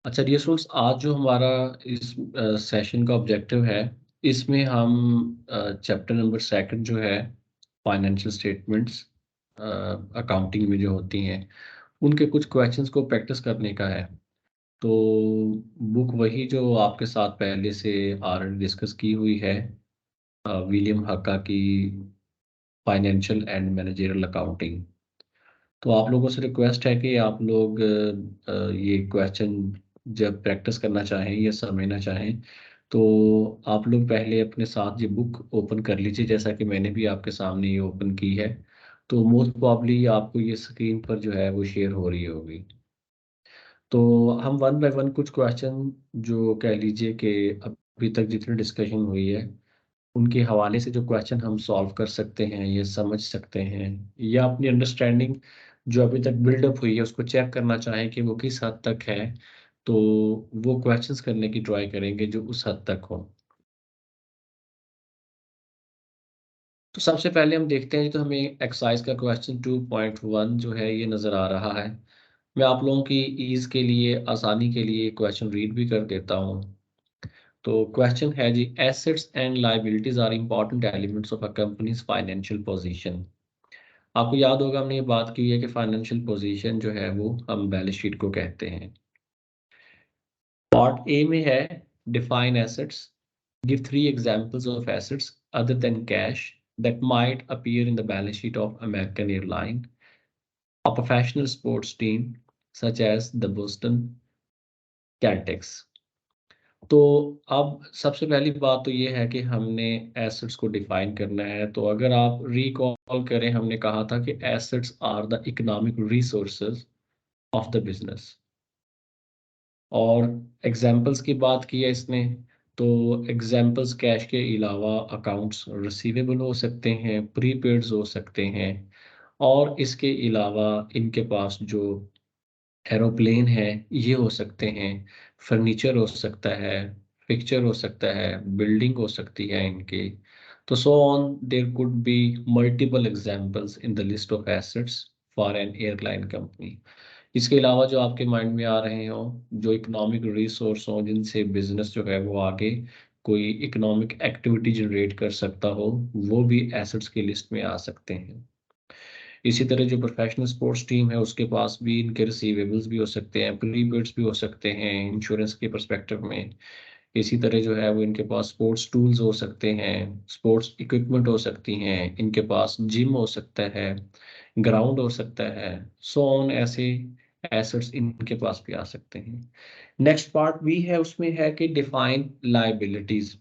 अच्छा dear students, आज जो हमारा इस सेशन का ऑब्जेक्टिव है, इसमें हम चैप्टर नंबर सेकंड जो है फाइनेंशियल स्टेटमेंट्स अकाउंटिंग में जो होती हैं, उनके कुछ क्वेश्चंस को प्रैक्टिस करने का है। तो बुक वही जो आपके साथ पहले से ऑलरेडी डिस्कस की हुई है, विलियम हक्का की फाइनेंशियल एंड मैनेजरियल अकाउंटिंग। तो आप लोगों से रिक्वेस्ट है कि आप लोग ये क्वेश्चन जब प्रैक्टिस करना चाहें या समझना चाहें, तो आप लोग पहले अपने साथ ये बुक ओपन कर लीजिए, जैसा कि मैंने भी आपके सामने ये ओपन की है। तो मोस्ट प्रॉब्ली आपको ये स्क्रीन पर जो है वो शेयर हो रही होगी। तो हम वन बाय वन कुछ क्वेश्चन जो कह लीजिए कि अभी तक जितनी डिस्कशन हुई है, उनके हवाले से जो क्वेश्चन हम सॉल्व कर सकते हैं, ये समझ सकते हैं, या अपनी अंडरस्टैंडिंग जो अभी तक बिल्डअप हुई है उसको चेक करना चाहें कि वो किस हद तक है, तो वो क्वेश्चंस करने की ट्राई करेंगे जो उस हद तक हो। तो सबसे पहले हम देखते हैं, तो हमें एक्सरसाइज का क्वेश्चन 2.1 जो है ये नज़र आ रहा है। मैं आप लोगों की ईज़ के लिए, आसानी के लिए क्वेश्चन रीड भी कर देता हूँ। तो क्वेश्चन है जी, assets and liabilities are important elements of a company's financial position. आपको याद होगा हमने ये बात की है कि फाइनेंशियल पोजीशन जो है वो हम बैलेंस शीट को कहते हैं। पार्ट ए में है define assets, give three examples of assets other than cash that might appear in the balance sheet of American airline, a professional sports team such as the Boston Celtics. तो अब सबसे पहली बात तो ये है कि हमने एसेट्स को डिफाइन करना है। तो अगर आप रिकॉल करें, हमने कहा था कि assets are the economic resources of the business. और एग्जाम्पल्स की बात की है इसने, तो एग्जाम्पल्स कैश के अलावा अकाउंट्स रिसीवेबल हो सकते हैं, प्रीपेड्स हो सकते हैं, और इसके अलावा इनके पास जो एरोप्लेन है ये हो सकते हैं, फर्नीचर हो सकता है, पिक्चर हो सकता है, बिल्डिंग हो सकती है इनकी। तो so on their could be multiple examples in the list of assets for an airline company. इसके अलावा जो आपके माइंड में आ रहे हो, जो इकोनॉमिक रिसोर्स हो जिनसे बिजनेस जो है वो आगे कोई इकोनॉमिक एक्टिविटी जनरेट कर सकता हो, वो भी एसेट्स की लिस्ट में आ सकते हैं। इसी तरह जो प्रोफेशनल स्पोर्ट्स टीम है उसके पास भी इनके रिसीवेबल्स भी हो सकते हैं, प्रीपेड्स भी हो सकते हैं इंश्योरेंस के पर्सपेक्टिव में। इसी तरह जो है वो इनके पास स्पोर्ट्स टूल्स हो सकते हैं, स्पोर्ट्स इक्विपमेंट हो सकती हैं, इनके पास जिम हो सकता है, ग्राउंड हो सकता है, सो ऑन ऐसे एसेट्स इनके पास भी आ सकते हैं। नेक्स्ट पार्ट भी है, उसमें है कि डिफाइन लायबिलिटीज।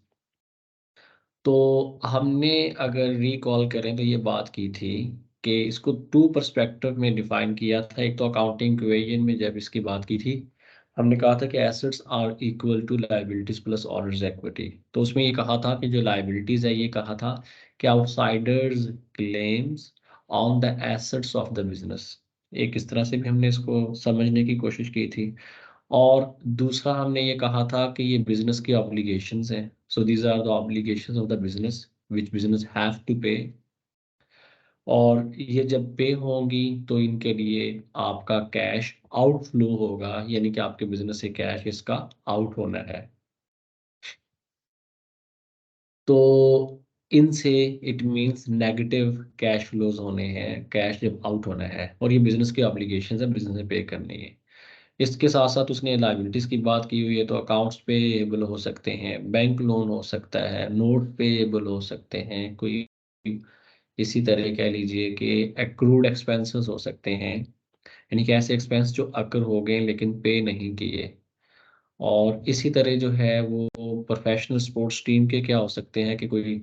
तो हमने अगर रिकॉल करें तो ये बात की थी कि इसको टू पर्सपेक्टिव में डिफाइन किया था। एक तो अकाउंटिंग इक्वेशन में जब इसकी बात की थी, हमने कहा था कि assets are equal to liabilities plus owner's equity. तो उसमें ये कहा था कि जो लायबिलिटीज है, ये कहा था कि outsiders claims on the assets of the business. एक इस तरह से भी हमने इसको समझने की कोशिश की थी। और दूसरा हमने ये कहा था कि ये बिजनेस की ऑब्लिगेशंस हैं, so these are the obligations of the business which business have to pay. और ये जब पे होंगी तो इनके लिए आपका कैश आउटफ्लो होगा, यानी कि आपके बिजनेस से कैश इसका आउट होना है। तो इनसे it means negative cash flows होने हैं, कैश जब आउट होना है, और ये बिजनेस की ऑब्लिगेशंस है, बिजनेस ने पे करनी है। इसके साथ साथ उसने लायबिलिटीज की बात की हुई है, तो अकाउंट्स पेएबल हो सकते हैं, बैंक लोन हो सकता है, नोट पेएबल हो सकते हैं, कोई इसी तरह कह लीजिए कि एक्रूड एक्सपेंसेस हो सकते हैं, यानी कि ऐसे एक्सपेंस जो अकर हो गए लेकिन पे नहीं किए। और इसी तरह जो है वो प्रोफेशनल स्पोर्ट्स टीम के क्या हो सकते हैं कि कोई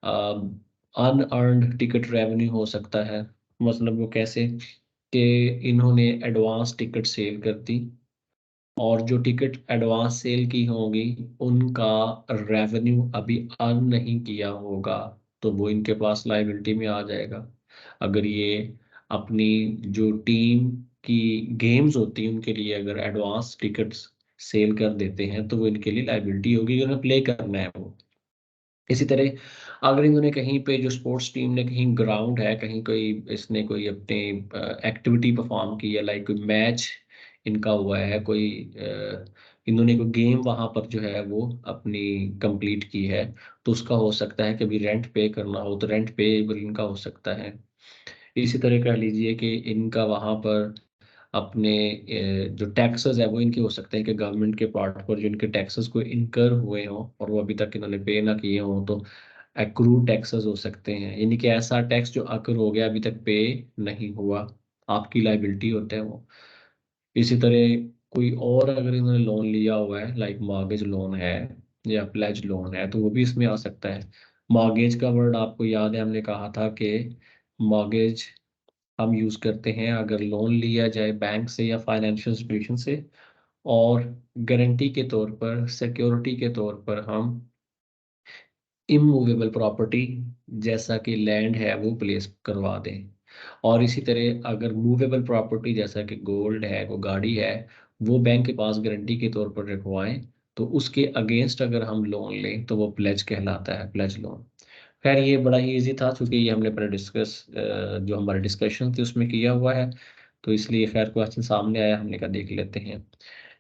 अनअर्न्ड टिकट रेवेन्यू हो सकता है। मतलब वो कैसे कि इन्होंने एडवांस टिकट सेल कर दी, और जो टिकट एडवांस सेल की होंगी उनका रेवेन्यू अभी अर्न नहीं किया होगा, तो वो इनके पास लायबिलिटी में आ जाएगा। अगर ये अपनी जो टीम की गेम्स होती हैं उनके लिए अगर एडवांस टिकट्स सेल कर देते हैं, तो वो इनके लिए लायबिलिटी होगी, अगर प्ले करना है वो। इसी तरह अगर इन्होंने कहीं पे, जो स्पोर्ट्स टीम ने कहीं ग्राउंड है, कहीं कोई इसने कोई अपनी एक्टिविटी परफॉर्म की है, लाइक कोई मैच इनका हुआ है, कोई इन्होंने कोई गेम वहां पर जो है वो अपनी कंप्लीट की है, तो उसका हो सकता है कि अभी रेंट पे करना हो तो रेंट पेएबल इनका हो सकता है। इसी तरह कह लीजिए कि इनका वहां पर अपने जो टैक्सेस है वो इनके हो सकते हैं कि गवर्नमेंट के पार्ट पर जो इनके टैक्सेस को इनकर हुए हों और वो अभी तक इन्होंने पे ना किए हों, तो एक्रूड टैक्सेस हो सकते हैं, यानी कि ऐसा टैक्स जो अकर हो गया अभी तक पे नहीं हुआ, आपकी लाइबिलिटी होता है वो। इसी तरह कोई और अगर इन्होंने लोन लिया हुआ है, लाइक मॉर्गेज लोन है या प्लेज लोन है, तो वो भी इसमें आ सकता है। मॉर्गेज का वर्ड आपको याद है, हमने कहा था कि मॉर्गेज हम यूज करते हैं अगर लोन लिया जाए बैंक से या फाइनेंशियल इंस्टीट्यूशन से, और गारंटी के तौर पर, सिक्योरिटी के तौर पर हम इमूवेबल प्रॉपर्टी जैसा कि लैंड है वो प्लेस करवा दें। और इसी तरह अगर मूवेबल प्रॉपर्टी जैसा कि गोल्ड है, वो गाड़ी है, वो बैंक के पास गारंटी के तौर पर रखवाएं, तो उसके अगेंस्ट अगर हम लोन लें तो वो प्लेज कहलाता है, प्लेज लोन। खैर ये बड़ा ही इजी था, क्योंकि ये हमने अपने जो हमारे डिस्कशन थे उसमें किया हुआ है, तो इसलिए खैर क्वेश्चन सामने आया, हमने कहा देख लेते हैं।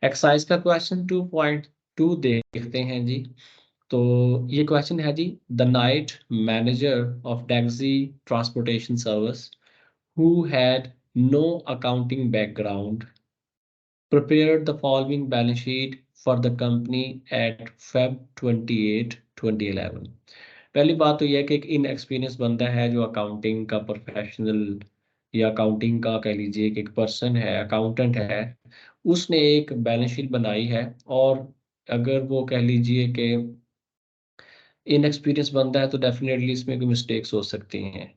एक्सरसाइज का क्वेश्चन 2.2 देखते हैं जी। तो ये क्वेश्चन है जी, the night manager of taxi transportation service who had no accounting background prepared the following balance sheet for the company at Feb 28 2011। पहली बात तो यह है कि एक इनएक्सपीरियंस बंदा है जो अकाउंटिंग का प्रोफेशनल या अकाउंटिंग का कह लीजिए कि एक पर्सन है, अकाउंटेंट है, उसने एक बैलेंस शीट बनाई है। और अगर वो कह लीजिए कि इनएक्सपीरियंस बंदा है तो डेफिनेटली इसमें कोई मिस्टेक्स हो सकती हैं।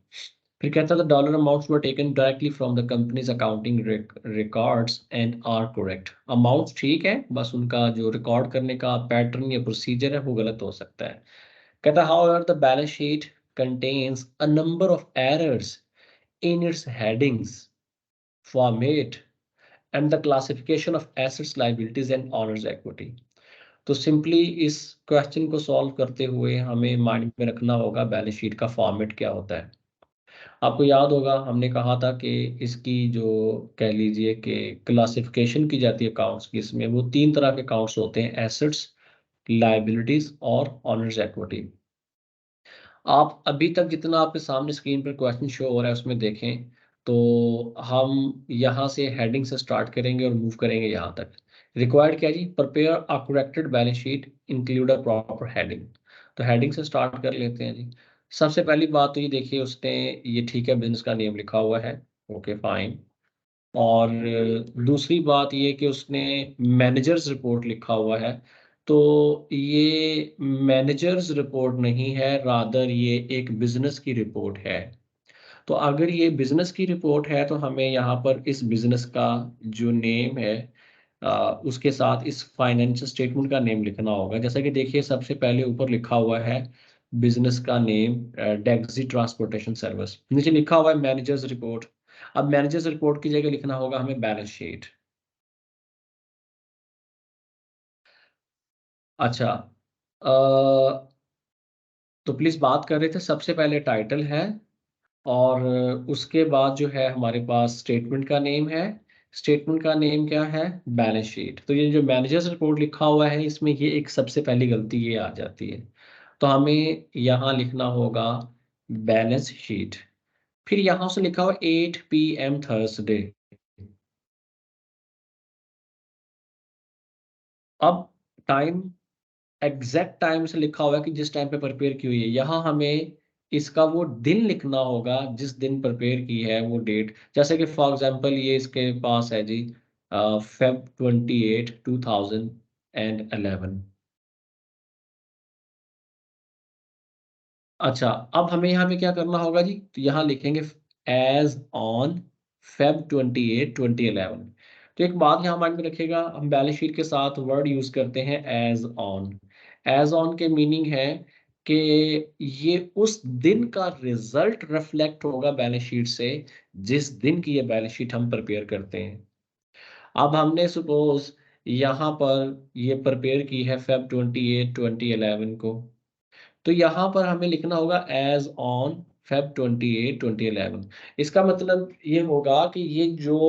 फिर कहता था dollar amounts were taken directly from the company's accounting records and are correct. Amounts ठीक है, बस उनका जो रिकॉर्ड करने का पैटर्न या प्रोसीजर है वो गलत हो सकता है। कहता however the balance sheet contains a number of errors in its headings, format and the classification of assets, liabilities and honours equity. तो सिंपली इस क्वेश्चन को सॉल्व करते हुए हमें माइंड में रखना होगा बैलेंस शीट का फॉर्मेट क्या होता है। आपको याद होगा हमने कहा था कि इसकी जो कह लीजिए कि क्लासिफिकेशन की जाती है अकाउंट्स की, इसमें वो तीन तरह के अकाउंट्स होते हैं, एसेट्स, लायबिलिटीज और ऑनर्स इक्विटी। आप अभी तक जितना आपके सामने स्क्रीन पर क्वेश्चन शो हो रहा है उसमें देखें, तो हम यहाँ से हेडिंग से स्टार्ट करेंगे और मूव करेंगे यहाँ तक। रिक्वायर्ड क्या जी, prepare a corrected balance sheet include a proper heading. तो हेडिंग से स्टार्ट कर लेते हैं जी। सबसे पहली बात तो ये देखिए, उसने ये ठीक है बिजनेस का नेम लिखा हुआ है, ओके फाइन। और दूसरी बात ये कि उसने मैनेजर्स रिपोर्ट लिखा हुआ है, तो ये मैनेजर्स रिपोर्ट नहीं है, रादर ये एक बिजनेस की रिपोर्ट है। तो अगर ये बिजनेस की रिपोर्ट है तो हमें यहाँ पर इस बिजनेस का जो नेम है उसके साथ इस फाइनेंशियल स्टेटमेंट का नेम लिखना होगा। जैसा कि देखिए सबसे पहले ऊपर लिखा हुआ है बिजनेस का नेम टैक्सी ट्रांसपोर्टेशन सर्विस, नीचे लिखा हुआ है मैनेजर्स रिपोर्ट। अब मैनेजर्स रिपोर्ट की जगह लिखना होगा हमें बैलेंस शीट। अच्छा, तो प्लीज बात कर रहे थे, सबसे पहले टाइटल है और उसके बाद जो है हमारे पास स्टेटमेंट का नेम है। स्टेटमेंट का नेम क्या है, बैलेंस शीट। तो ये जो मैनेजर्स रिपोर्ट लिखा हुआ है इसमें ये एक सबसे पहली गलती ये आ जाती है, तो हमें यहाँ लिखना होगा बैलेंस शीट। फिर यहाँ से लिखा हुआ 8 PM थर्सडे। अब टाइम, एग्जैक्ट टाइम से लिखा हुआ है कि जिस टाइम पे प्रिपेयर की हुई है, यहाँ हमें इसका वो दिन लिखना होगा जिस दिन प्रिपेयर की है, वो डेट। जैसे कि फॉर एग्जांपल ये इसके पास है जी फेब 28 2011। अच्छा, अब हमें यहाँ पे क्या करना होगा जी, तो यहाँ लिखेंगे एज ऑन फेब 28 2011। तो एक बात यहाँ माइंड में रखिएगा, हम बैलेंस शीट के साथ वर्ड यूज करते हैं एज ऑन। एज ऑन के मीनिंग है कि ये उस दिन का रिजल्ट रिफ्लेक्ट होगा बैलेंस शीट से जिस दिन की ये बैलेंस शीट हम प्रिपेयर करते हैं। अब हमने सपोज यहाँ पर ये प्रिपेयर की है फेब 28 2011 को, तो यहाँ पर हमें लिखना होगा एज ऑन फेब 28 2011। इसका मतलब ये होगा कि ये जो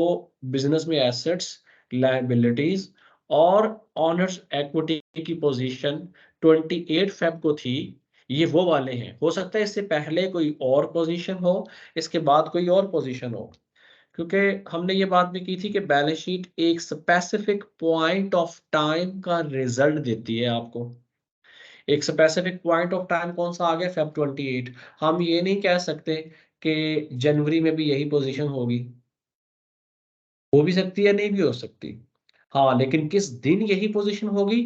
बिजनेस में एसेट्स लायबिलिटीज और ऑनर्स इक्विटी की पोजीशन 28 फेब को थी, ये वो वाले हैं। हो सकता है इससे पहले कोई और पोजीशन हो, इसके बाद कोई और पोजीशन हो, क्योंकि हमने ये बात भी की थी कि बैलेंस शीट एक स्पेसिफिक पॉइंट ऑफ टाइम का रिजल्ट देती है आपको। एक स्पेसिफिक पॉइंट ऑफ टाइम कौन सा आ गया, फेब 28। हम ये नहीं कह सकते कि जनवरी में भी यही पोजीशन होगी, हो भी सकती है नहीं भी हो सकती। हाँ, लेकिन किस दिन यही पोजीशन होगी,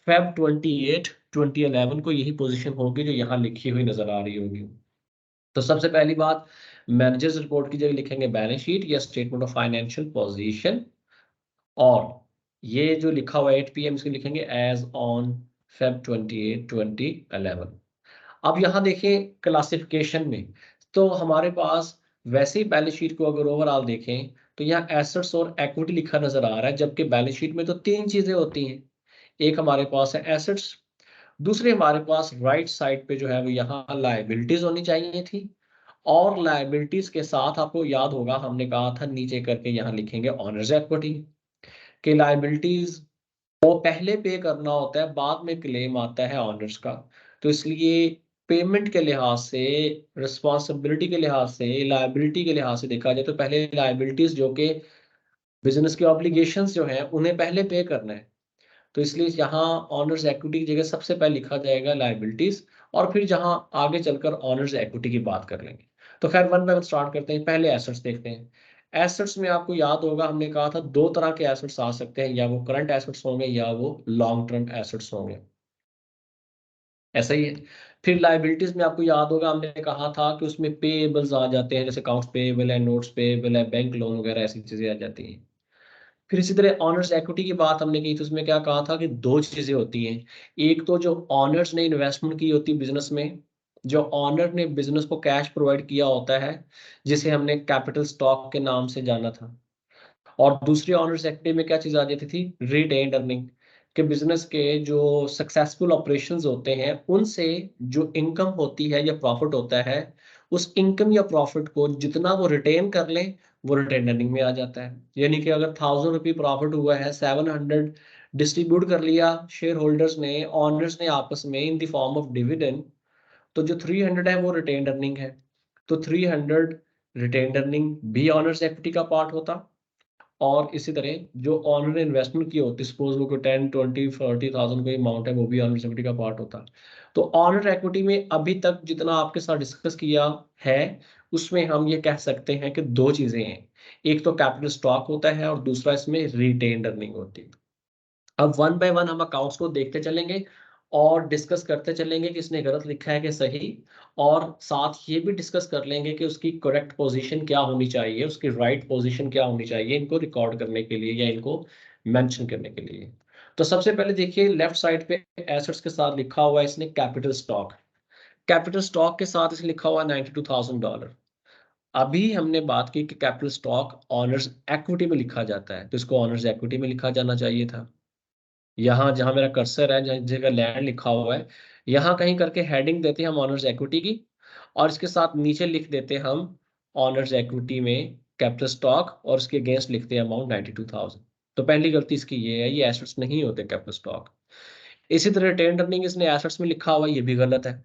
फेब 28 2011 को यही पोजीशन होगी जो यहाँ लिखी हुई नजर आ रही होगी। तो सबसे पहली बात, मैनेजर्स रिपोर्ट की जगह लिखेंगे बैलेंस शीट या स्टेटमेंट ऑफ फाइनेंशियल पोजीशन, और ये जो लिखा हुआ 8 PM इसको लिखेंगे एज ऑन फेब 28 2011। अब यहाँ देखें क्लासिफिकेशन में, तो हमारे पास वैसे ही बैलेंस शीट को अगर ओवरऑल देखें तो यहाँ एसेट्स और इक्विटी लिखा नजर आ रहा है, जबकि बैलेंस शीट में तो तीन चीजें होती हैं। एक हमारे पास है एसेट्स, दूसरी हमारे पास राइट साइड पे जो है वो यहाँ लायबिलिटीज होनी चाहिए थी, और लायबिलिटीज के साथ आपको याद होगा हमने कहा था नीचे करके यहाँ लिखेंगे ऑनर्स इक्विटी के। लायबिलिटीज वो पहले पे करना होता है, बाद में क्लेम आता है ऑनर्स का। तो इसलिए पेमेंट के लिहाज से, रिस्पॉन्सिबिलिटी के लिहाज से, लायबिलिटी के लिहाज से देखा जाए तो पहले लायबिलिटीज जो कि बिजनेस के ऑब्लिगेशंस जो हैं उन्हें पहले पे करना है। तो इसलिए यहाँ ऑनर्स इक्विटी की जगह सबसे पहले लिखा जाएगा लायबिलिटीज, और फिर जहाँ आगे चलकर ऑनर्स इक्विटी की बात कर लेंगे। तो खैर वन बाय वन स्टार्ट करते हैं, पहले एसेट्स देखते हैं। एसेट्स में आपको याद होगा हमने कहा था दो तरह के एसेट्स आ सकते हैं, या वो करंट एसेट्स होंगे या वो लॉन्ग टर्म एसेट्स होंगे, ऐसा ही है। फिर लायबिलिटीज में आपको याद होगा हमने कहा था कि उसमें पेएबल्स आ जाते हैं, जैसे अकाउंट्स पेएबल है, नोट्स पेएबल है, बैंक लोन वगैरह ऐसी चीजें आ जाती हैं। फिर इसी तरह ऑनर्स इक्विटी की बात हमने की, तो उसमें क्या कहा था कि दो चीजें होती हैं। एक तो जो ऑनर्स ने इन्वेस्टमेंट की होती है बिजनेस में, जो ऑनर ने बिजनेस को कैश प्रोवाइड किया होता है, जिसे हमने कैपिटल स्टॉक के नाम से जाना था। और दूसरी ऑनर्स इक्विटी में क्या चीज आ जाती थी, रिटेन्ड अर्निंग, के बिजनेस के जो सक्सेसफुल ऑपरेशंस होते हैं उनसे जो इनकम होती है या प्रॉफिट होता है, उस इनकम या प्रॉफिट को जितना वो रिटेन कर ले वो रिटेन अर्निंग में आ जाता है। यानी कि अगर 1000 रुपये प्रॉफिट हुआ है, 700 डिस्ट्रीब्यूट कर लिया शेयर होल्डर्स ने, ऑनर्स ने आपस में in the form of dividend, तो जो 300 है वो रिटेन अर्निंग है। तो 300 रिटेन अर्निंग भी ऑनर्स इक्विटी का पार्ट होता। और इसी तरह जो ऑनर ने इन्वेस्टमेंट की होती, सपोज वो कोई 10 20 40,000 कोई अमाउंट है, वो भी ऑनर इक्विटी का पार्ट होता। तो ऑनर इक्विटी में अभी तक जितना आपके साथ डिस्कस किया है, उसमें हम ये कह सकते हैं कि दो चीजें हैं, एक तो कैपिटल स्टॉक होता है और दूसरा इसमें रिटेन्ड अर्निंग होती है। अब वन बाय वन हम अकाउंट्स को देखते चलेंगे और डिस्कस करते चलेंगे कि इसने गलत लिखा है कि सही, और साथ ये भी डिस्कस कर लेंगे कि उसकी करेक्ट पोजीशन क्या होनी चाहिए, उसकी राइट पोजीशन क्या होनी चाहिए इनको रिकॉर्ड करने के लिए या इनको मेंशन करने के लिए। तो सबसे पहले देखिए लेफ्ट साइड पे एसेट्स के साथ लिखा हुआ है इसने कैपिटल स्टॉक। कैपिटल स्टॉक के साथ इसने लिखा हुआ $92,000। अभी हमने बात की कि कैपिटल स्टॉक ऑनर्स इक्विटी में लिखा जाता है, तो इसको ऑनर्स इक्विटी में लिखा जाना चाहिए था। यहाँ जहाँ मेरा कर्सर है, जहाँ जगह लैंड लिखा हुआ है, यहाँ कहीं करके हेडिंग देते हैं हम ऑनर्स इक्विटी की, और इसके साथ नीचे लिख देते हैं हम ऑनर्स इक्विटी में कैपिटल स्टॉक, और उसके अगेंस्ट लिखते हैं अमाउंट 92,000। तो पहली गलती इसकी ये है, ये एसेट्स नहीं होते कैपिटल स्टॉक। इसी तरह रिटेन अर्निंग इसने एसेट्स में लिखा हुआ है, ये भी गलत है,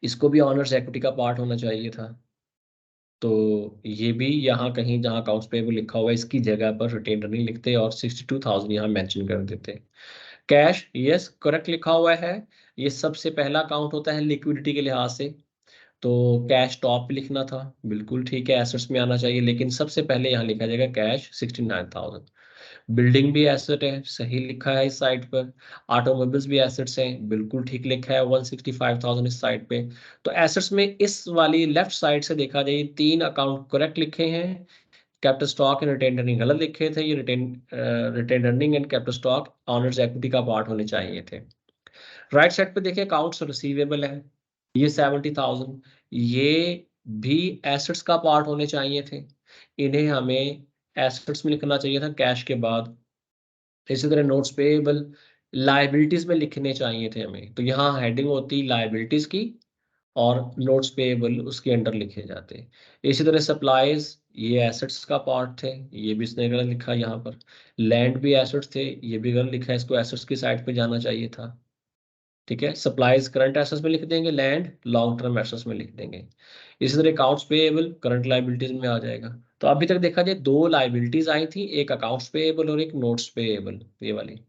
इसको भी ऑनर्स इक्विटी का पार्ट होना चाहिए था। तो ये भी यहाँ कहीं जहाँ अकाउंट्स पेबल लिखा हुआ है इसकी जगह पर रिटेन अर्निंग लिखते और 62,000 यहाँ मेंशन कर देते। कैश, यस करेक्ट लिखा हुआ है, ये सबसे पहला अकाउंट होता है लिक्विडिटी के लिहाज से, तो कैश टॉप पे लिखना था, बिल्कुल ठीक है, एसेट्स में आना चाहिए, लेकिन सबसे पहले यहाँ लिखा जाएगा कैश 69,000। बिल्डिंग भी एसेट है, सही लिखा है इस साइड पर। ऑटोमोबाइल्स भी एसेट्स हैं, बिल्कुल ठीक लिखा है 165,000 इस साइड पे। तो एसेट्स में इस वाली लेफ्ट साइड से देखा जाए तीन अकाउंट करेक्ट लिखे हैं, capital stock and retained earning गलत लिखे थे, ये retained earning and capital stock owner's equity का पार्ट होने चाहिए थे। राइट साइड पे देखिए अकाउंट्स रिसीवेबल है, ये 70,000, ये भी एसेट्स का पार्ट होने चाहिए थे, इन्हें हमें एसेट्स में लिखना चाहिए था कैश के बाद। इसी तरह नोट्स पेएबल लायबिलिटीज में लिखने चाहिए थे हमें, तो यहाँ हेडिंग होती लायबिलिटीज की, और नोट्स पेएबल उसके अंडर लिखे जाते हैं। इसी तरह सप्लाईज, ये एसेट्स का पार्ट थे, ये भी इसने गलत लिखा यहाँ पर। लैंड भी एसेट्स थे, ये भी गलत लिखा है, इसको एसेट्स की साइड पे जाना चाहिए था। ठीक है, सप्लाईज करंट एसेट्स में लिख देंगे, लैंड लॉन्ग टर्म एसेट्स में लिख देंगे। इसी तरह अकाउंट्स पेएबल करंट लाइबिलिटीज में आ जाएगा। तो अभी तक देखा जाए दो लाइबिलिटीज आई थी, एक अकाउंट्स पेएबल और एक नोट्स पेएबल, ये वाली।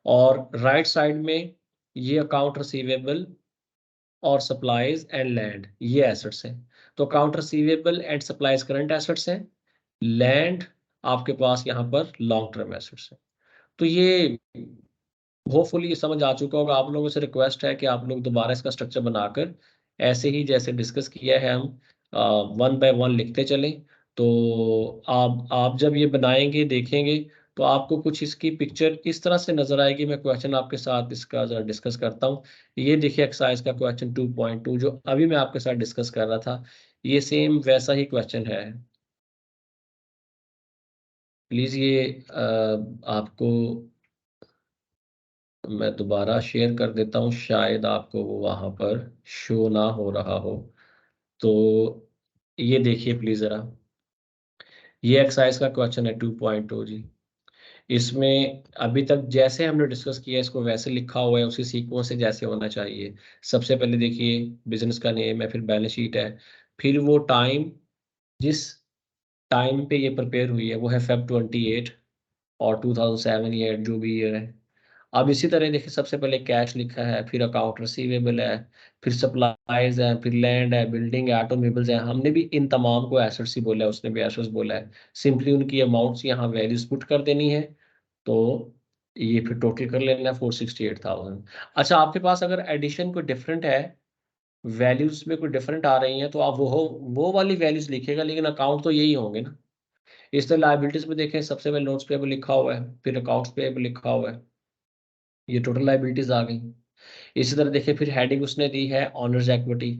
और राइट साइड में ये अकाउंट रिसीवेबल और सप्लाईज एंड लैंड, ये एसेट्स हैं। तो account receivable and supplies current assets हैं, लैंड आपके पास यहाँ पर लॉन्ग टर्म एसेट्स है। तो ये होपफुली ये समझ आ चुका होगा। आप लोगों से रिक्वेस्ट है कि आप लोग दोबारा इसका स्ट्रक्चर बनाकर ऐसे ही जैसे डिस्कस किया है हम वन बाय वन लिखते चलें। तो आप जब ये बनाएंगे देखेंगे तो आपको कुछ इसकी पिक्चर इस तरह से नजर आएगी। मैं क्वेश्चन आपके साथ इसका जरा डिस्कस करता हूँ। ये देखिए एक्सरसाइज का क्वेश्चन 2.2 जो अभी मैं आपके साथ डिस्कस कर रहा था, ये सेम वैसा ही क्वेश्चन है। प्लीज ये आपको मैं दोबारा शेयर कर देता हूँ, शायद आपको वो वहां पर शो ना हो रहा हो। तो ये देखिए प्लीज जरा, ये एक्सरसाइज का क्वेश्चन है 2.2 जी। इसमें अभी तक जैसे हमने डिस्कस किया इसको वैसे लिखा हुआ है, उसी सीक्वेंस से जैसे होना चाहिए। सबसे पहले देखिए बिजनेस का नेम है, फिर बैलेंस शीट है, फिर वो टाइम जिस टाइम पे ये प्रिपेयर हुई है वो है Feb 28 और 2007 ये जो भी ईयर है। अब इसी तरह देखिए सबसे पहले कैश लिखा है, फिर अकाउंट रिसीवेबल है, फिर सप्लाईज है, फिर लैंड है, बिल्डिंग है, ऑटोमोबाइल्स है। हमने भी इन तमाम को एसेट्स ही बोला है, उसने भी एसेट्स बोला है। सिंपली उनकी अमाउंट्स यहाँ वैल्यूज पुट कर देनी है। तो ये फिर टोटल कर लेना है 468,000। अच्छा, आपके पास अगर एडिशन कोई डिफरेंट है, वैल्यूज में कोई डिफरेंट आ रही हैं, तो आप वो वाली वैल्यूज लिखेगा, लेकिन अकाउंट तो यही होंगे ना। इस तरह लाइबिलिटीज में देखें, सबसे पहले नोट्स पेबल लिखा हुआ है, फिर अकाउंट्स पेबल लिखा हुआ है, ये टोटल लाइबिलिटीज आ गई। इसी तरह देखिए फिर हेडिंग उसने दी है ऑनर्स इक्विटी,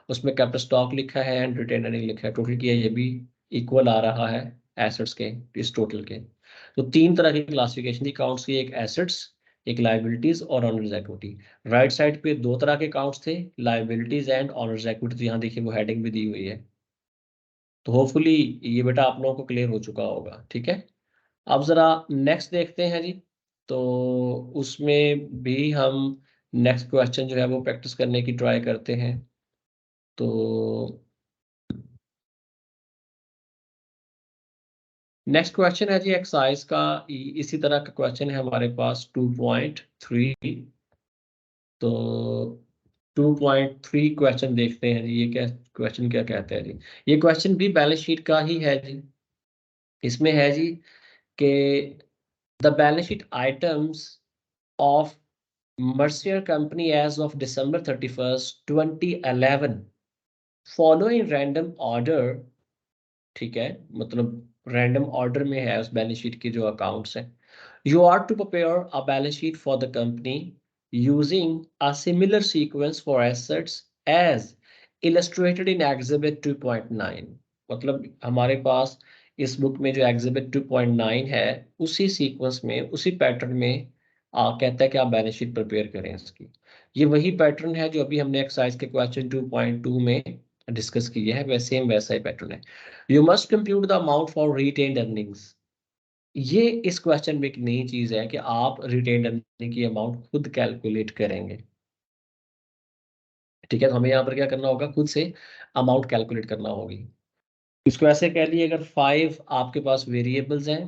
उसमें कैपिटल स्टॉक लिखा है एंड रिटेन अर्निंग लिखा है। टोटल किया ये भी इक्वल आ रहा है एसेट्स के, इस टोटल के। तो तीन तरह की क्लासिफिकेशन थी अकाउंट्स की, एक एसेट्स, एक लाइबिलिटीज और ऑनर्स इक्विटी। राइट साइड पे दो तरह के अकाउंट्स थे, लाइबिलिटीज एंड ऑनर्स इक्विटी। तो यहाँ देखिए वो हेडिंग भी दी हुई है। तो होपफुली ये बेटा आप लोगों को क्लियर हो चुका होगा। ठीक है, अब जरा नेक्स्ट देखते हैं जी। तो उसमें भी हम नेक्स्ट क्वेश्चन जो है वो प्रैक्टिस करने की ट्राई करते हैं। तो नेक्स्ट क्वेश्चन है जी एक्सरसाइज का, इसी तरह का क्वेश्चन है हमारे पास 2.3। तो 2.3 क्वेश्चन देखते हैं जी, ये क्या क्वेश्चन क्या कहते हैं जी। ये क्वेश्चन भी बैलेंस शीट का ही है जी। इसमें है जी कि the balance sheet items of Mercer Company as of December 31st 2011 follow in random order। ठीक है, मतलब रैंडम ऑर्डर में है उस बैलेंस शीट के जो अकाउंट्स हैं। You are to prepare a balance sheet for the company using a similar sequence for assets as illustrated in exhibit 2.9। मतलब हमारे पास इस बुक में जो एग्जिबिट 2.9 है, उसी सीक्वेंस में उसी पैटर्न में कहता है कि आप बैलेंस शीट प्रिपेयर करें इसकी। ये वही पैटर्न है जो अभी हमने एक्सरसाइज के क्वेश्चन 2.2 में डिस्कस किया है, वैसे सेम वैसा ही पैटर्न है। You must compute the amount for retained earnings. ये इस क्वेश्चन में एक नई चीज है कि आप रिटेन्ड अर्निंग की अमाउंट खुद कैलकुलेट करेंगे। ठीक है, तो हमें यहाँ पर क्या करना होगा, खुद से अमाउंट कैलकुलेट करना होगी। इसको ऐसे कह लिए, अगर 5 आपके पास वेरिएबल्स हैं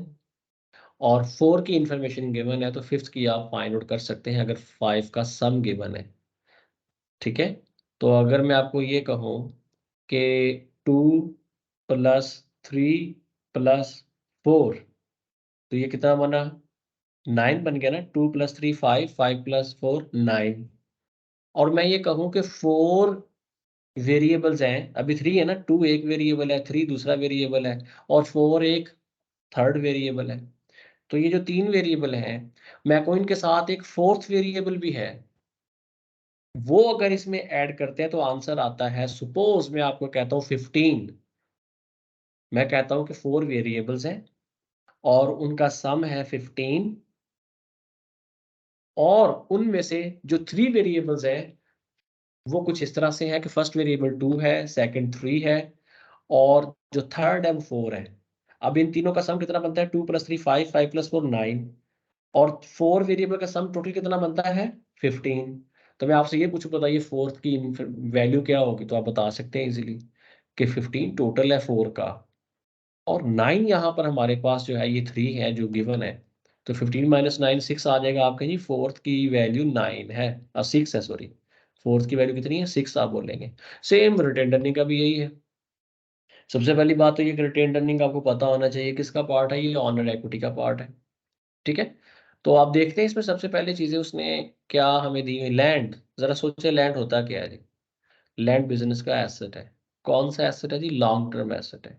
और 4 की इंफॉर्मेशन गिवन है, तो फिफ्थ की आप फाइंड आउट कर सकते हैं अगर 5 का सम गिवन है। ठीक है, तो अगर मैं आपको ये कहूँ कि 2 + 3 + 4, तो ये कितना बना, 9 बन गया ना। 2 + 3 5, 5 + 4 9। और मैं ये कहूँ कि 4 वेरिएबल्स हैं, अभी 3 है ना, 2 एक वेरिएबल है, 3 दूसरा वेरिएबल है, और 4 एक थर्ड वेरिएबल है। तो ये जो 3 वेरिएबल हैं, मैं कहूँ इनके साथ एक फोर्थ वेरिएबल भी है, वो अगर इसमें ऐड करते हैं तो आंसर आता है, सपोज मैं आपको कहता हूँ 15। मैं कहता हूँ कि 4 वेरिएबल्स हैं और उनका सम है 15, और उनमें से जो 3 वेरिएबल्स हैं वो कुछ इस तरह से है कि फर्स्ट वेरिएबल 2 है, सेकंड 3 है, और जो थर्ड है वो 4 है। अब इन तीनों का सम कितना बनता है? 2 + 3 5, 5 + 4 9, और 4 वेरिएबल का सम टोटल कितना बनता है? 15। तो मैं आपसे ये पूछूं, बताइए फोर्थ की वैल्यू क्या होगी? तो आप बता सकते हैं इजीली कि 15 टोटल है 4 का, और 9 यहाँ पर हमारे पास जो है ये 3 है जो गिवन है। तो 15 - 9 6 आ जाएगा आपका जी। फोर्थ की वैल्यू 9 है, 6 है, सॉरी। फोर्थ की वैल्यू कितनी है? 6 आप बोलेंगे। सेम रिटेन अर्निंग का भी यही है। सबसे पहली बात तो ये कि रिटेन अर्निंग आपको पता होना चाहिए किसका पार्ट है, ये ऑनर इक्विटी का पार्ट है। ठीक है, तो आप देखते हैं इसमें सबसे पहले चीजें उसने क्या हमें दी हुई। लैंड, जरा सोचे लैंड होता क्या है जी? लैंड बिजनेस का एसेट है। कौन सा एसेट है जी? लॉन्ग टर्म एसेट है।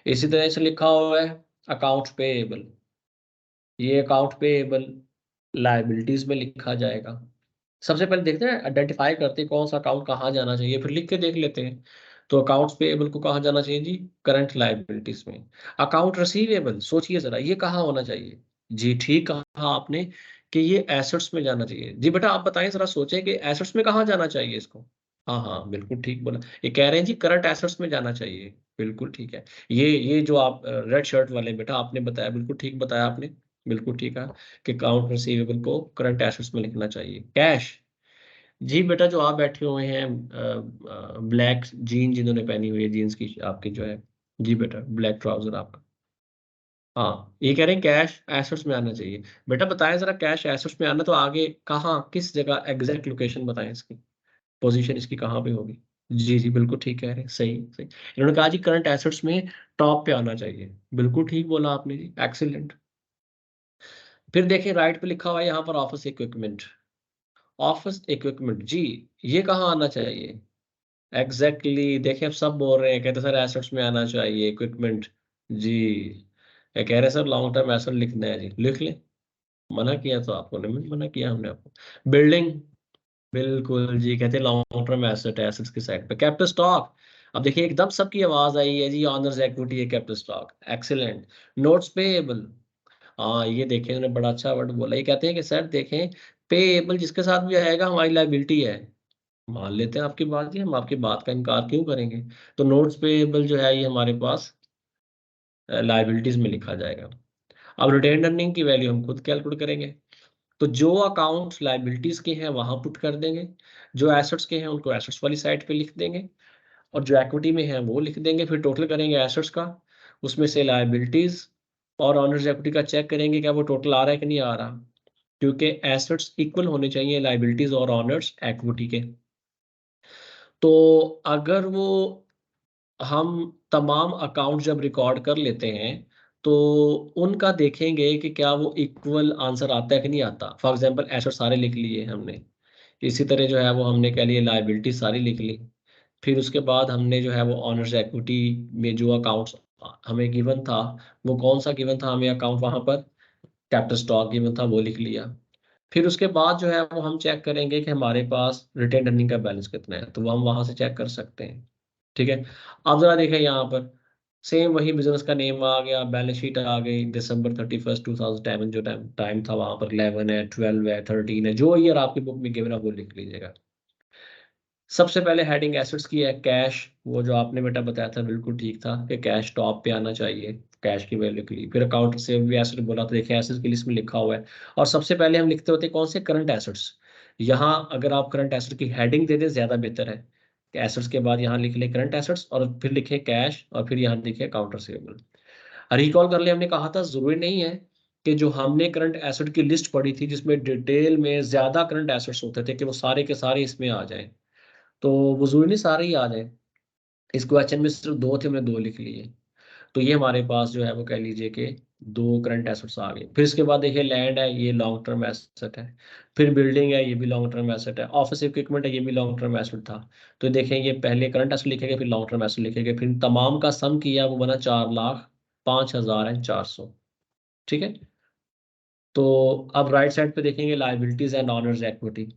इसी तरह से लिखा हुआ है अकाउंट पेएबल, ये अकाउंट पेएबल लायबिलिटीज में लिखा जाएगा। सबसे पहले देखते हैं, आइडेंटिफाई करते हैं कौन सा अकाउंट कहाँ जाना चाहिए, फिर लिख के देख लेते हैं। तो अकाउंट्स पेएबल को कहाँ जाना चाहिए जी? करंट लायबिलिटीज में। अकाउंट रिसीवेबल, सोचिए जरा, ये कहाँ होना चाहिए? जी ठीक कहा आपने कि ये एसेट्स में जाना चाहिए। जी बेटा आप बताएं, जरा सोचें कि एसेट्स में कहाँ जाना चाहिए इसको। हाँ हाँ बिल्कुल ठीक बोला, ये कह रहे हैं जी करंट एसेट्स में जाना चाहिए। बिल्कुल ठीक है। ये जो आप रेड शर्ट वाले बेटा आपने बताया, बिल्कुल ठीक बताया आपने, बिल्कुल ठीक है कि अकाउंट रिसीवेबल को करंट एसेट्स में लिखना चाहिए। कैश, जी बेटा जो आप बैठे हुए हैं ब्लैक जीन जिन्होंने पहनी हुई है, जीन्स की आपकी जो है, जी बेटा ब्लैक ट्राउजर आपका, हाँ ये कह रहे हैं कैश एसेट्स में आना चाहिए। बेटा बताएं जरा, कैश एसेट्स में आना तो आगे कहाँ, किस जगह, एग्जैक्ट लोकेशन बताएं इसकी, पोजीशन इसकी कहाँ पे होगी? जी जी बिल्कुल ठीक कह रहे हैं, सही सही। इन्होंने कहा जी करंट एसेट्स में टॉप पे आना चाहिए। बिल्कुल ठीक बोला आपने जी, एक्सीलेंट। फिर देखिए राइट पे लिखा हुआ है यहाँ पर ऑफिस इक्विपमेंट। ऑफिस इक्विपमेंट जी, ये कहाँ आना चाहिए? एग्जैक्टली exactly, देखिए अब सब बोल रहे हैं, कहते सर एसेट्स में आना चाहिए इक्विपमेंट। जी, ये कह रहे हैं सर लॉन्ग टर्म एसेट लिखना है जी, लिख ले। मना किया तो आपको नहीं, मना किया हमने आपको। बिल्डिंग, बिल्कुल जी, कहते हैं लॉन्ग टर्म एसेट है, एसेट्स की साइड पे। कैपिटल स्टॉक, अब देखिए एकदम सबकी आवाज आई है जी, ऑनर्स इक्विटी है capital stock, excellent. Notes payable, हाँ ये देखें उन्होंने बड़ा अच्छा वर्ड बोला, ये कहते हैं कि सर देखें पेएबल जिसके साथ भी आएगा हमारी लायबिलिटी है। मान लेते हैं आपकी बात जी, हम आपकी बात का इनकार क्यों करेंगे? तो नोट्स पेएबल जो है ये हमारे पास लायबिलिटीज में लिखा जाएगा। अब रिटेन अर्निंग की वैल्यू हम खुद कैलकुलेट करेंगे। तो जो अकाउंट्स लायबिलिटीज के हैं वहां पुट कर देंगे, जो एसेट्स के हैं उनको एसेट्स वाली साइड पे लिख देंगे, और जो इक्विटी में है वो लिख देंगे। फिर टोटल करेंगे एसेट्स का, उसमें से लायबिलिटीज और ऑनर्स इक्विटी का चेक करेंगे क्या वो टोटल आ रहा है कि नहीं आ रहा, क्योंकि एसेट्स इक्वल होने चाहिए लायबिलिटीज और ऑनर्स इक्विटी के। तो अगर वो हम तमाम अकाउंट जब रिकॉर्ड कर लेते हैं तो उनका देखेंगे कि क्या वो इक्वल आंसर आता है कि नहीं आता। फॉर एग्जांपल एसेट सारे लिख लिए हमने, इसी तरह जो है वो हमने कह लिए लायबिलिटी सारी लिख ली। फिर उसके बाद हमने जो है वो ऑनर्स इक्विटी में जो अकाउंट्स हमें गिवन था, वो कौन सा गिवन था हमें अकाउंट, वहां पर कैपिटल स्टॉक गिवन था, वो लिख लिया। फिर उसके बाद जो है वो हम चेक करेंगे कि हमारे पास रिटेन अर्निंग का बैलेंस कितना है, तो वो हम वहां से चेक कर सकते हैं। ठीक है, अब जरा देखें यहाँ पर, सेम वही बिजनेस का नेम आ गया, बैलेंस शीट आ गई, December 31, 2010 जो टाइम टाइम था वहां पर 11 है, 12 है, 13 है, जो ईयर आपकी बुक में गिवन है वो लिख लीजिएगा। सबसे पहले हेडिंग एसेट्स की है कैश, वो जो आपने बेटा बताया था बिल्कुल ठीक था कि कैश टॉप पे आना चाहिए, कैश की वैल्यू के लिए। फिर अकाउंट से भी एसेट बोला तो देखिए एसेट्स की लिस्ट में लिखा हुआ है, और सबसे पहले हम लिखते होते हैं कौन से, करंट एसेट्स। यहाँ अगर आप करंट एसेट की हेडिंग दे दें ज्यादा बेहतर है कि एसेट्स के बाद यहाँ लिख ले करंट एसेट्स, और फिर लिखे कैश, और फिर यहाँ लिखे अकाउंट रिसीवेबल। रिकॉल कर ले, हमने कहा था जरूरी नहीं है कि जो हमने करंट एसेट की लिस्ट पढ़ी थी जिसमें डिटेल में ज्यादा करंट एसेट्स होते थे कि वो सारे के सारे इसमें आ जाएं। तो वो जरूरी नहीं सारे ही आ जाए, इस क्वेश्चन में सिर्फ दो थे, हमने दो लिख लिए। तो ये हमारे पास जो है वो कह लीजिए कि दो करंट एसेट्स आ गए। फिर इसके बाद देखिए लैंड है, ये लॉन्ग टर्म एसेट है। फिर बिल्डिंग है, ये भी लॉन्ग टर्म एसेट है। ऑफिस इक्विपमेंट है, ये भी लॉन्ग टर्म एसेट था। तो देखें ये पहले करंट एसेट लिखेंगे, फिर लॉन्ग टर्म एसेट लिखेंगे, फिर तमाम का सम किया वो बना 4,05,400। ठीक है, तो अब राइट साइड पे देखेंगे लाइबिलिटीज एंड ऑनर्स इक्विटी।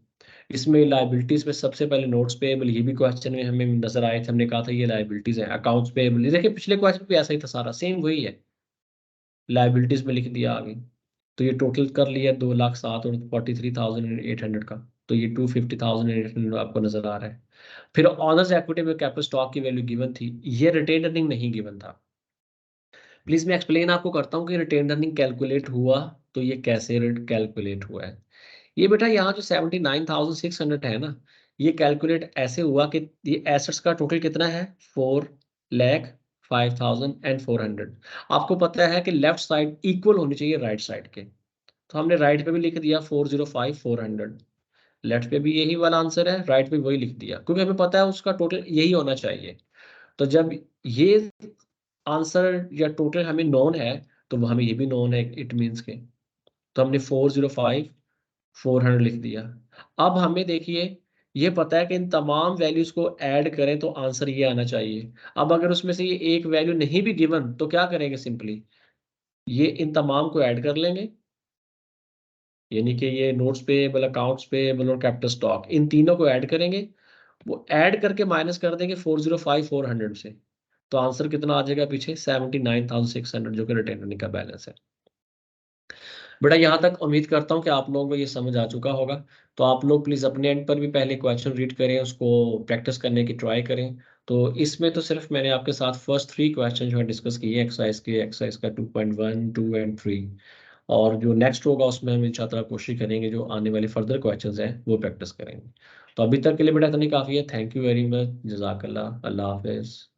इसमें लाइबिलिटीज में सबसे पहले नोट्स पेएबल, ये भी क्वेश्चन में हमें नजर आए थे, हमने कहा था ये लाइबिलिटीज है। अकाउंट्स पेएबल, ये देखिए पिछले क्वेश्चन भी ऐसा ही था, सारा सेम वही है, लाइबिलिटीज में लिख दिया आगे। तो ये टोटल कर लिया 2,07,43,800 का। तो ये 250,800 आपको नजर आ रहा है। फिर ऑनर्स इक्विटी में कैपिटल स्टॉक की वैल्यू गिवन थी, ये रिटेन अर्निंग नहीं गिवन था। प्लीज मैं एक्सप्लेन आपको करता हूँ कि रिटेन अर्निंग कैलकुलेट हुआ तो ये कैसे कैलकुलेट हुआ है। ये बेटा यहाँ जो 79,600 है ना, ये कैलकुलेट ऐसे हुआ कि ये एसेट्स का टोटल कितना है, 4,05,400। आपको पता है कि लेफ्ट साइड इक्वल होनी चाहिए राइट साइड के, तो हमने राइट पे भी लिख दिया 405,400, लेफ्ट पे भी यही वाला आंसर है, राइट पे वही लिख दिया, क्योंकि हमें पता है उसका टोटल यही होना चाहिए। तो जब ये आंसर या टोटल हमें नोन है, तो वो हमें ये भी नोन है, इट मीन्स के, तो हमने 405,400 लिख दिया। अब हमें देखिए, ये पता है कि इन तमाम वैल्यूज को ऐड करें तो आंसर ये आना चाहिए। अब अगर उसमें से ये एक वैल्यू नहीं भी गिवन तो क्या करेंगे, सिंपली ये इन तमाम को ऐड कर लेंगे, यानी कि ये नोट्स पेएबल, अकाउंट्स पेएबल और कैपिटल स्टॉक, इन तीनों को ऐड करेंगे, वो ऐड करके माइनस कर देंगे 405,400 से, तो आंसर कितना आ जाएगा पीछे, 79,600, जो कि रिटेन अर्निंग का बैलेंस है। बेटा यहाँ तक उम्मीद करता हूँ कि आप लोगों को ये समझ आ चुका होगा। तो आप लोग प्लीज़ अपने एंड पर भी पहले क्वेश्चन रीड करें, उसको प्रैक्टिस करने की ट्राई करें। तो इसमें तो सिर्फ मैंने आपके साथ फर्स्ट 3 क्वेश्चन जो है डिस्कस किए एक्सरसाइज का 2.1, 2 एंड 3, और जो नेक्स्ट होगा उसमें हम इंशाल्लाह कोशिश करेंगे जो आने वाले फर्दर क्वेश्चंस हैं वो प्रैक्टिस करेंगे। तो अभी तक के लिए बेटा इतना ही काफ़ी है। थैंक यू वेरी मच, जज़ाकल्लाह, अल्लाह हाफिज़।